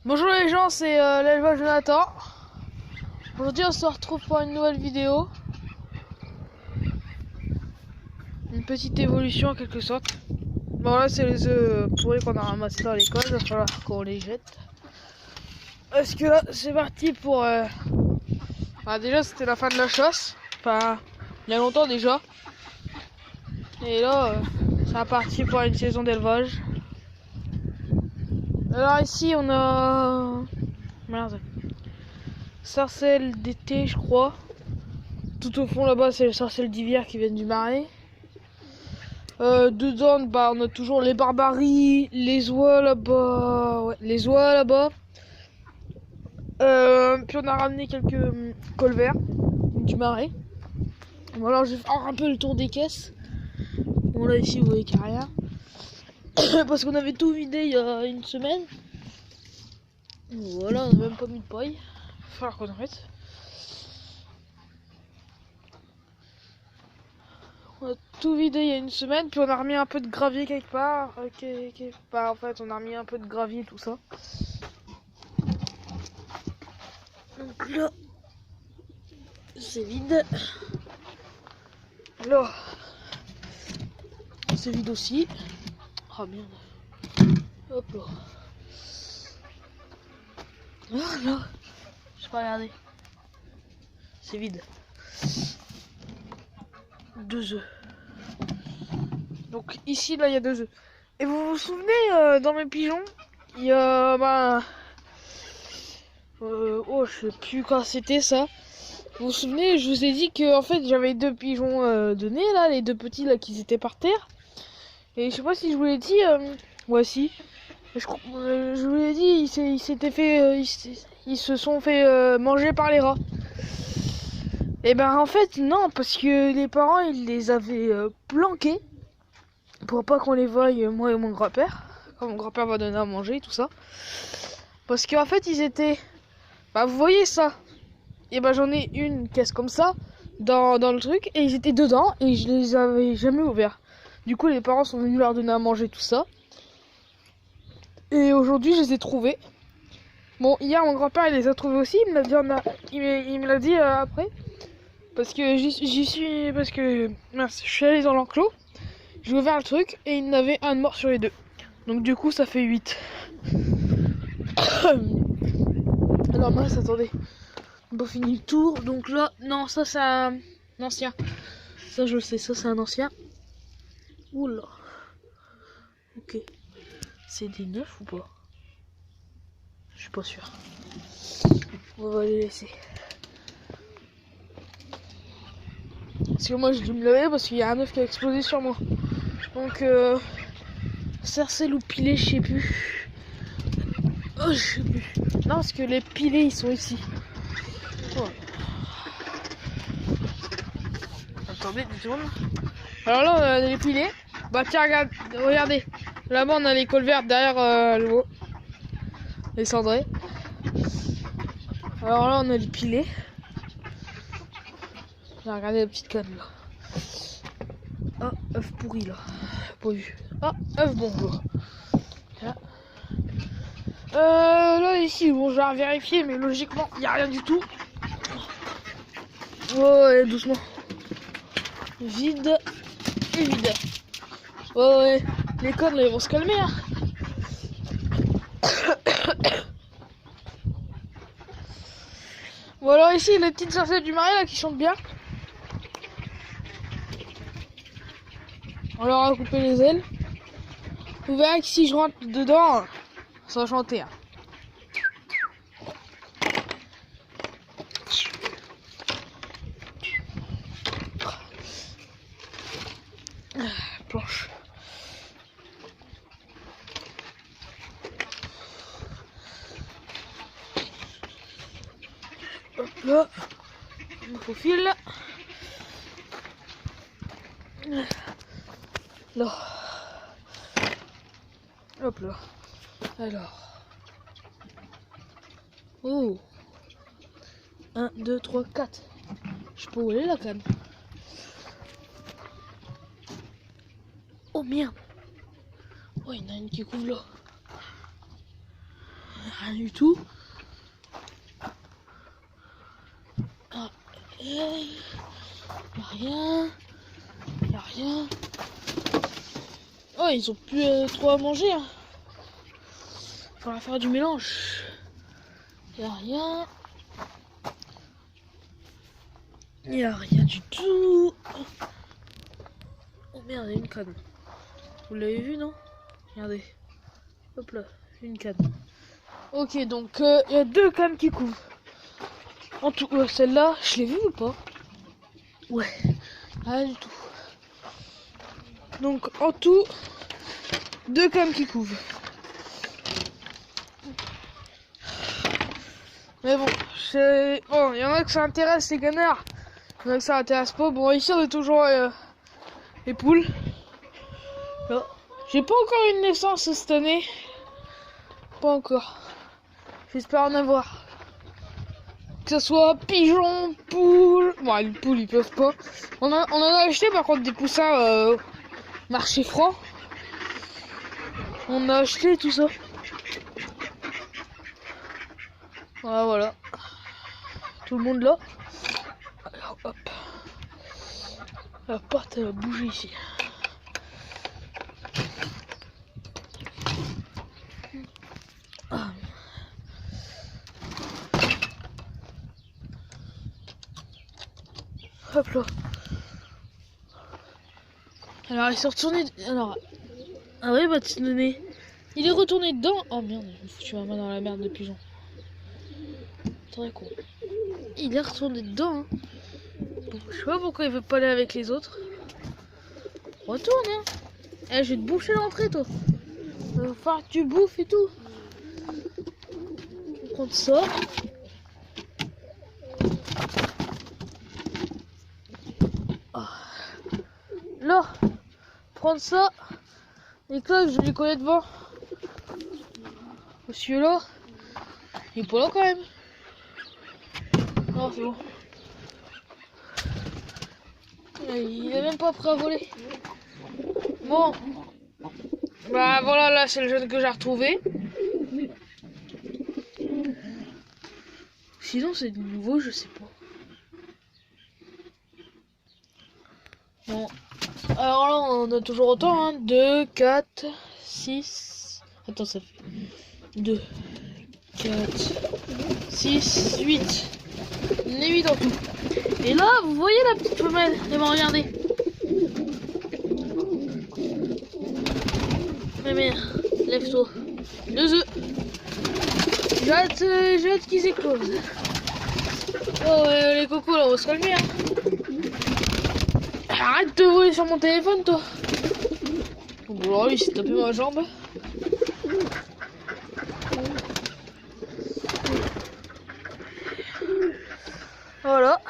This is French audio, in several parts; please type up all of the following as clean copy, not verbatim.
Bonjour les gens, c'est l'élevage Jonathan. Aujourd'hui on se retrouve pour une nouvelle vidéo. Une petite évolution en quelque sorte. Bon là c'est les œufs pourris qu'on a ramassés dans l'école, il va falloir qu'on les jette. Parce que là c'est parti pour... déjà c'était la fin de la chasse, enfin il y a longtemps déjà. Et là c'est reparti pour une saison d'élevage. Alors ici on a... Merde. Sarcelles d'été je crois. Tout au fond là-bas c'est les sarcelles d'hiver qui viennent du marais. Dedans bah on a toujours les barbaries, les oies là-bas, ouais, les oies là-bas. Puis on a ramené quelques colverts du marais. Bon alors je vais faire un peu le tour des caisses. Bon là ici vous voyez qu'il n'y a rien. Parce qu'on avait tout vidé il y a une semaine. Voilà, on n'a même pas mis de paille. Il va falloir qu'on arrête. On a tout vidé il y a une semaine, puis on a remis un peu de gravier quelque part. En fait, on a remis un peu de gravier, tout ça. Donc là, c'est vide. Là, c'est vide aussi. Ah merde. Hop là. Là, je peux regarder. C'est vide. 2 œufs. Donc ici, là, il y a 2 œufs. Et vous vous souvenez, dans mes pigeons, il y a... oh, je sais plus quand c'était ça. Vous vous souvenez, je vous ai dit que en fait j'avais 2 pigeons de nez là, les 2 petits là qui étaient par terre. Et je sais pas si je vous l'ai dit, ouais si. Je vous l'ai dit, ils s'étaient fait, ils se sont fait manger par les rats. Et ben en fait non, parce que les parents ils les avaient planqués pour pas qu'on les voie moi et mon grand-père. Quand mon grand-père va donner à manger tout ça. Parce qu'en fait ils étaient, bah vous voyez ça. Et ben j'en ai une caisse comme ça dans le truc et ils étaient dedans et je les avais jamais ouverts. Du coup les parents sont venus leur donner à manger tout ça. Et aujourd'hui je les ai trouvés. Bon hier mon grand-père il les a trouvés aussi, il me l'a dit, il me l'a dit après. Parce que j'y suis, parce que merci, je suis allé dans l'enclos, j'ai ouvert le truc et il y en avait un de mort sur les 2. Donc du coup ça fait 8. Alors mince, attendez. On a fini le tour, donc là, non, ça c'est un ancien. Ça je le sais, ça c'est un ancien. Oula. Ok. C'est des neufs ou pas? Je suis pas sûr. On va les laisser. Parce que moi j'ai dû me lever parce qu'il y a un œuf qui a explosé sur moi. Donc sarcelle ou pilé, je sais plus. Oh, je sais plus. Non, parce que les pilés ils sont ici. Oh. Attendez, 10 secondes. Alors là, on a les pilés. Bah tiens, regardez. Là-bas, on a les colverts derrière le haut. Les cendrés. Alors là, on a les pilés. Regardez la petite canne là. Ah, œuf pourri là. Pas vu. Ah, œuf bon là. Là ici, bon, je vais vérifier, mais logiquement, il n'y a rien du tout. Ouais, doucement. Vide et vide. Ouais, les connes là, ils vont se calmer. Hein. Bon alors ici, les petites sarcelles du marais là qui chantent bien. On leur a coupé les ailes. Vous verrez que si je rentre dedans, ça va chanter. Hein. Planche. Hop là, on faufile. Là. Hop là. Alors. Oh. 1, 2, 3, 4. Je peux où aller la canne. Oh merde. Oh, il y en a une qui couvre là. Rien du tout. Ah, y'a rien. Y'a rien. Oh, ils ont plus trop à manger. Hein. Faudra faire du mélange. Y'a rien. Y'a rien du tout. Oh merde, il y a une canne. Vous l'avez vu, non? Regardez. Hop là, une canne. Ok, donc il y a 2 cannes qui couvrent. En tout, celle-là, je l'ai vue ou pas? Ouais, rien du tout. Donc en tout, 2 cannes qui couvrent. Mais bon, bon, il y en a que ça intéresse les canards, il y en a que ça intéresse pas. Bon, ici on est toujours les poules. Là, j'ai pas encore une naissance cette année, pas encore. J'espère en avoir. Que ce soit pigeon, poule. Bon, les poules ils peuvent pas. On en a acheté par contre des poussins marché franc. On a acheté tout ça. Voilà. Tout le monde là. Alors hop. La porte elle va bouger ici. Ah. Hop là. Alors il s'est retourné. Alors. Ah ouais, bah tu donné. Il est retourné dedans. Oh merde, je me foutu ma main dans la merde de pigeon. Très con. Il est retourné dedans. Hein. Bon, je sais pas pourquoi il veut pas aller avec les autres. Retourne, hein. Eh, je vais te boucher l'entrée, toi. Il va falloir que tu bouffes et tout. On prend ça. Là, prendre ça. Et que je les connais devant. Celui-là, il est pas là quand même. Non, c'est bon. Il est même pas prêt à voler. Bon. Bah voilà, là c'est le jeune que j'ai retrouvé. Sinon c'est du nouveau, je sais pas. Bon. Alors là on a toujours autant, hein. 2, 4, 6. Attends, ça fait 2, 4, 6, 8. On est 8 en tout. Et là, vous voyez la petite femelle? Et ben regardez. Mais merde, lève-toi. 2 œufs. J'ai hâte qu'ils éclosent. Oh les cocos là, on va se calmer. Hein. Arrête de voler sur mon téléphone, toi. Bon, lui, il s'est tapé ma jambe. Voilà.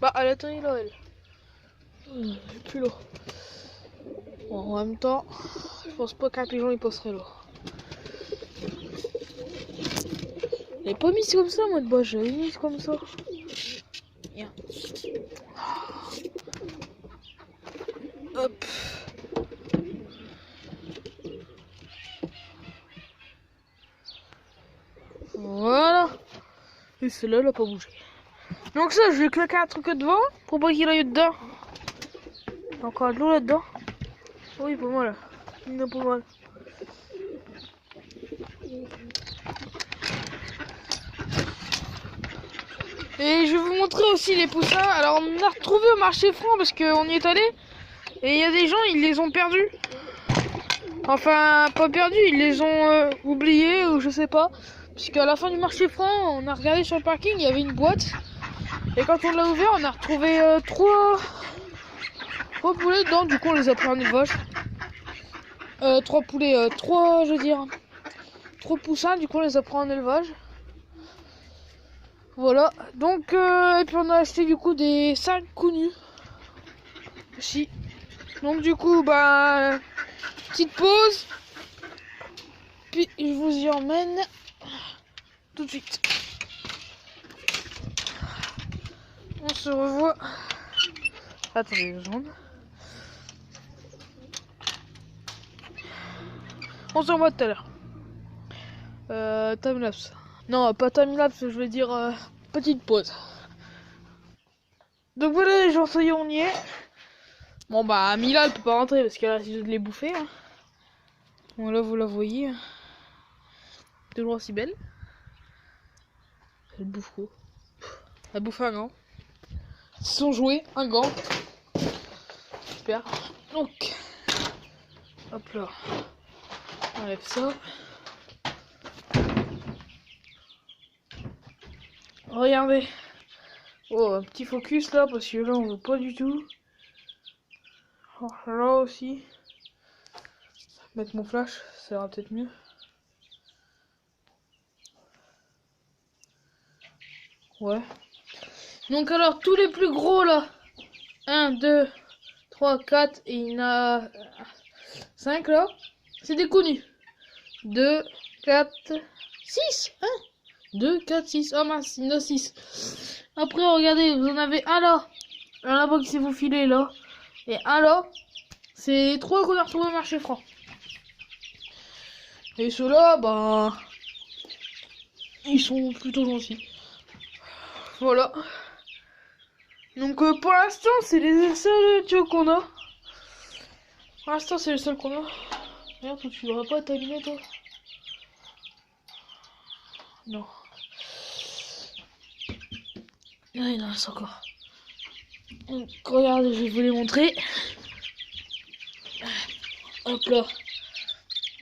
Bah, elle attend là, elle. Elle est plus là. Bon, en même temps, je pense pas qu'un pigeon il passerait là. Elle est pas mise comme ça, moi de base, j'avais mise comme ça. Bien. Hop. Voilà. Et celle-là, elle a pas bougé. Donc ça, je vais claquer un truc devant pour pas qu'il aille dedans. Encore de l'eau là-dedans. Oui, pas mal. Il y en a pas mal. Et je vais vous montrer aussi les poussins. Alors on a retrouvé au marché franc parce qu'on y est allé. Et il y a des gens, ils les ont perdus. Enfin, pas perdus, ils les ont oubliés ou je sais pas. Parce qu'à la fin du marché franc, on a regardé sur le parking, il y avait une boîte. Et quand on l'a ouvert, on a retrouvé 3 poulets dedans. Du coup, on les a pris en élevage. 3 poulets, 3 je veux dire. 3 poussins, du coup, on les a pris en élevage. Voilà. Donc, et puis on a acheté du coup des 5 coups nus. Aussi. Donc, du coup, bah, petite pause. Puis, je vous y emmène tout de suite. On se revoit. Attendez 2 secondes. On se revoit tout à l'heure. Timelapse. Non, pas timelapse, je veux dire petite pause. Donc voilà les gens, ça y est, on y est. Bon bah Mila elle peut pas rentrer parce qu'elle a essayé de les bouffer. Hein. Bon là vous la voyez. Toujours aussi belle. Elle bouffe quoi? Elle bouffe un gant. Son jouet, un gant. Super. Donc, hop là. On enlève ça. Regardez. Oh, un petit focus là, parce que là on voit pas du tout. Oh, là aussi. Mettre mon flash, ça ira peut-être mieux. Ouais. Donc alors, tous les plus gros là. 1, 2, 3, 4 et il y en a 5 là. C'est des connus. 2, 4, 6. 1, 2, 4, 6. Oh mince, il y en a 6. Après, regardez, vous en avez un là. Un là-bas qui s'est faufilé là. Et un là. C'est les 3 qu'on a retrouvés au marché franc. Et ceux-là, bah. Ils sont plutôt gentils. Voilà. Donc pour l'instant, c'est les seuls tuyaux qu'on a. Pour l'instant, c'est le seul qu'on a. Merde, tu devrais pas t'abîmer toi. Non. Ah, il en reste encore. Donc regardez, je vais vous les montrer. Hop là.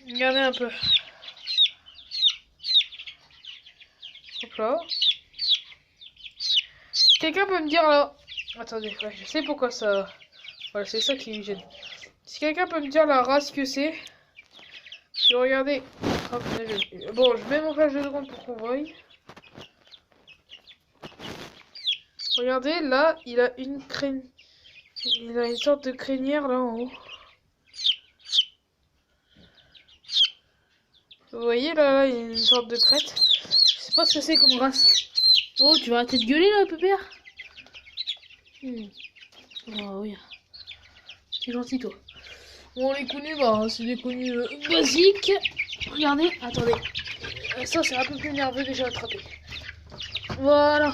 Regardez un peu. Hop là. Quelqu'un peut me dire là. Attendez, ouais, je sais pourquoi ça. Voilà, c'est ça qui me gêne. Si quelqu'un peut me dire la race que c'est. Si vous regardez. Hop, bon, je mets mon flash de seconde pour qu'on voie. Regardez, là, il a une crinière. Il a une sorte de crinière là en haut. Vous voyez là, il y a une sorte de crête. Je sais pas ce que c'est comme race. Oh, tu vas arrêter de gueuler là, pépère. Oh oui. C'est gentil toi. Bon, les connus, bah, c'est des connus basiques. Regardez, attendez. Ça, c'est un peu plus nerveux déjà à attraper. Voilà.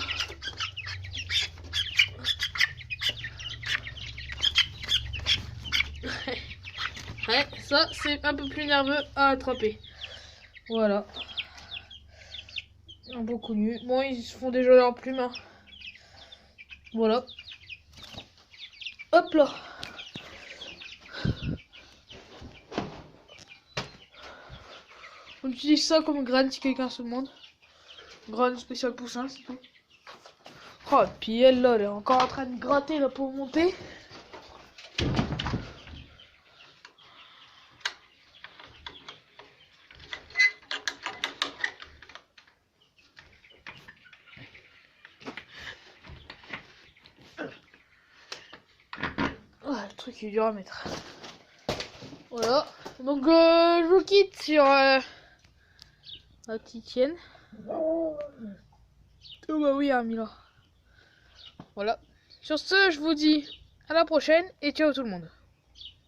Ouais, ça, c'est un peu plus nerveux à attraper. Voilà. Un beau connu. Bon, ils se font déjà leur plume. Hein. Voilà. Hop là. On utilise ça comme graine si quelqu'un se demande. Graine spéciale poussin, c'est tout. Oh, puis elle là, elle est encore en train de gratter là pour monter. Oh, le truc est dur à mettre. Voilà. Donc je vous quitte sur la petite tienne. Oh bah oui, Mila. Voilà. Sur ce, je vous dis à la prochaine et ciao tout le monde.